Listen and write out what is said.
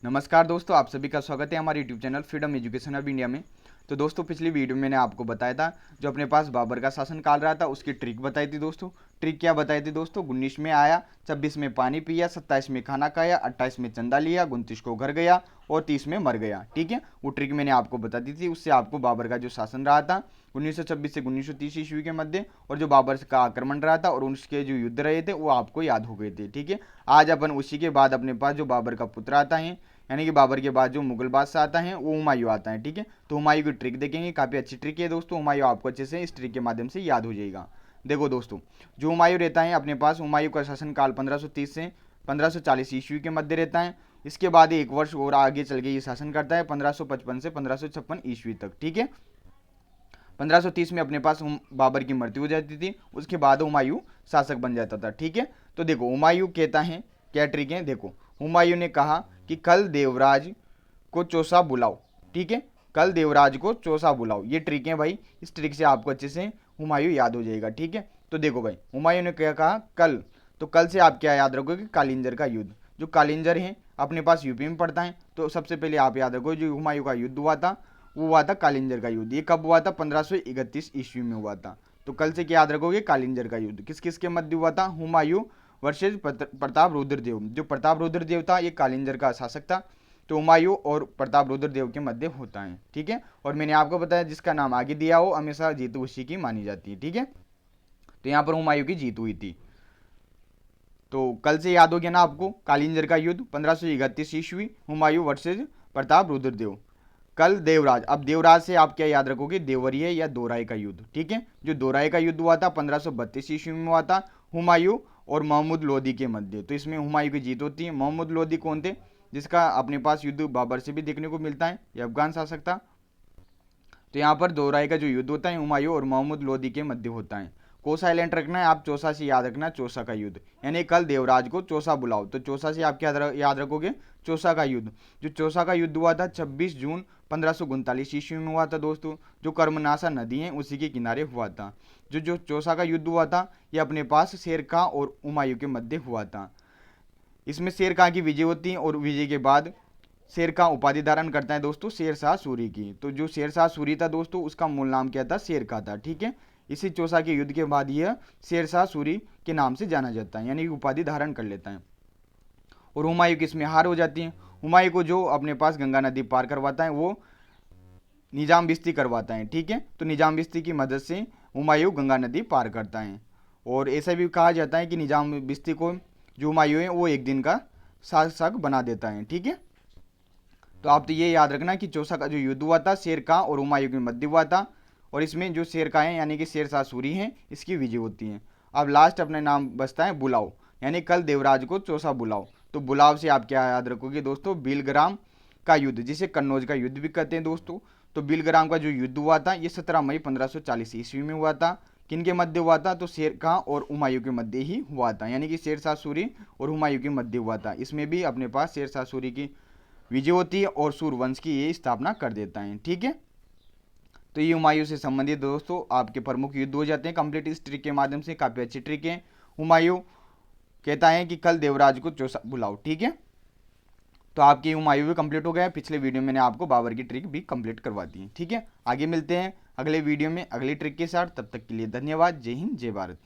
नमस्कार दोस्तों, आप सभी का स्वागत है हमारे YouTube channel freedom education of India में। तो दोस्तों, पिछली वीडियो में मैंने आपको बताया था जो अपने पास बाबर का शासन काल रहा था उसकी ट्रिक बताई थी दोस्तों। ट्रिक क्या बताई थी दोस्तों? 19 में आया, 26 में पानी पिया, 27 में खाना खाया, 28 में चंदा लिया, 29 को घर गया और 30 में मर गया। ठीक है, वो ट्रिक मैंने आपको बता दी थी। उससे आपको बाबर का जो शासन रहा था 1926 से 1930 ईस्वी के मध्य, और जो बाबर का आक्रमण रहा था और उसके जो युद्ध रहे थे वो आपको याद हो गए थे। ठीक है, आज अपन उसी के बाद अपने पास जो बाबर का पुत्र आता है, यानी कि बाबर के बाद जो मुगल बादशाह आता है वो हुमायूं आता है। ठीक है, तो हुमायूं की ट्रिक देखेंगे, काफ़ी अच्छी ट्रिक है दोस्तों। हुमायूं आपको अच्छे से इस ट्रिक के माध्यम से याद हो जाएगा। देखो दोस्तों, जो हुमायूं रहता है अपने पास, हुमायूं का शासनकाल 1530 से 1540 ईस्वी के मध्य रहता है। इसके बाद एक वर्ष और आगे चल के ये शासन करता है 1555 से 1556 ईस्वी तक। ठीक है, 1530 में अपने पास बाबर की मृत्यु हो जाती थी, उसके बाद हुमायूं शासक बन जाता था। ठीक है, तो देखो हुमायूं कहता है क्या ट्रिक है। देखो, हुमायूं ने कहा कि कल देवराज को चौसा बुलाओ। ठीक है, कल देवराज को चौसा बुलाओ, ये ट्रिक है भाई। इस ट्रिक से आपको अच्छे से हुमायूं याद हो जाएगा। ठीक है, तो देखो भाई, हुमायूं ने क्या कहा कल, तो कल से आप क्या याद रखोगे? कालिंजर का युद्ध। जो कालिंजर है अपने पास यूपी में पड़ता है, तो सबसे पहले आप याद रखो जो हुमायूं का युद्ध हुआ था वो हुआ था कालिंजर का युद्ध। ये कब हुआ था? 1531 ईस्वी में हुआ था। तो कल से क्या याद रखोगे? कालिंजर का युद्ध। किस किस के मध्य हुआ था? हुमायूं वर्सेज प्रताप रुद्रदेव। जो प्रताप रुद्रदेव था ये कालिंजर का शासक था, तो हुमायूं और प्रताप रुद्रदेव के मध्य होता है। ठीक है, और मैंने आपको बताया जिसका नाम आगे दिया हो हमेशा जीत उसी की मानी जाती है। ठीक है, तो यहाँ पर हुमायूं की जीत हुई थी। तो कल से याद हो गया ना आपको? कालिंजर का युद्ध 1531 ईस्वी, हुमायूं वर्सेज प्रताप रुद्रदेव। कल देवराज, अब देवराज से आप क्या याद रखोगे? देवरिया या दोराई का युद्ध। ठीक है, जो दोराई का युद्ध हुआ था 1532 ईस्वी में हुआ था हुमायूं और महमूद लोदी के मध्य। तो इसमें हुमायूं की जीत होती है। महमूद लोदी कौन थे? जिसका अपने पास युद्ध बाबर से भी देखने को मिलता है, ये अफगान शासक था। तो यहाँ पर दोराई का जो युद्ध होता है हुमायूं और महमूद लोदी के मध्य होता है। को साइलेंट रखना है, आप चौसा से याद रखना, चौसा का युद्ध, यानी कल देवराज को चौसा बुलाओ। तो चौसा से आप क्या याद रखोगे? चौसा का युद्ध। जो चौसा का युद्ध हुआ था 26 जून 1539 ईस्वी में हुआ था दोस्तों। जो कर्मनाशा नदी है उसी के किनारे हुआ था। जो चौसा का युद्ध हुआ था ये अपने पास शेर खां और हुमायूं के मध्य हुआ था। इसमें शेर खां की विजय होती है और विजय के बाद शेर खां उपाधि धारण करता है दोस्तों शेर शाह सूरी की। तो जो शेर शाह सूरी था दोस्तों उसका मूल नाम क्या था? शेर खां था। ठीक है, इसी चौसा के युद्ध के बाद यह शेर शाह सूरी के नाम से जाना जाता है, यानी उपाधि धारण कर लेता है। और हुमायूं की इसमें हार हो जाती है। हुमायूं को जो अपने पास गंगा नदी पार करवाता है वो निजाम बिस्ती करवाता है। ठीक है, तो निजाम बिस्ती की मदद से हुमायूं गंगा नदी पार करता है। और ऐसा भी कहा जाता है कि निजाम बिस्ती को जो हुमायूं है वो एक दिन का शासक बना देता है। ठीक है, तो आप तो ये याद रखना कि चौसा का जो युद्ध हुआ था शेर खां और हुमायूं के मध्य हुआ था, और इसमें जो शेर खां है यानी कि शेर शाह सूरी हैं इसकी विजय होती है। अब लास्ट अपने नाम बचता है बुलाओ, यानी कल देवराज को चौसा बुलाओ। तो बुलाव से आप क्या याद रखोगे दोस्तों? बिलग्राम का युद्ध, जिसे कन्नौज का युद्ध भी कहते हैं दोस्तों। तो बिलग्राम का जो युद्ध हुआ था ये 17 मई 1540 ईस्वी में हुआ था। किन के मध्य हुआ था? तो शेर खां और हुमायूं के मध्य ही हुआ था, यानी कि शेर शाह सूरी और हुमायूं के मध्य हुआ था। इसमें भी अपने पास शेर शाह सूरी की विजय होती है और सूर्यवंश की ये स्थापना कर देता है। ठीक है, तो ये हुमायूं से संबंधित दोस्तों आपके प्रमुख युद्ध हो जाते हैं कंप्लीट इस ट्रिक के माध्यम से। काफ़ी अच्छी ट्रिक है। हुमायूं कहता है कि कल देवराज को चौसा बुलाओ। ठीक है, तो आपकी हुमायूं भी कंप्लीट हो गया है। पिछले वीडियो में मैंने आपको बाबर की ट्रिक भी कंप्लीट करवा दी है। ठीक है, आगे मिलते हैं अगले वीडियो में अगली ट्रिक के साथ। तब तक के लिए धन्यवाद। जय हिंद, जय भारत।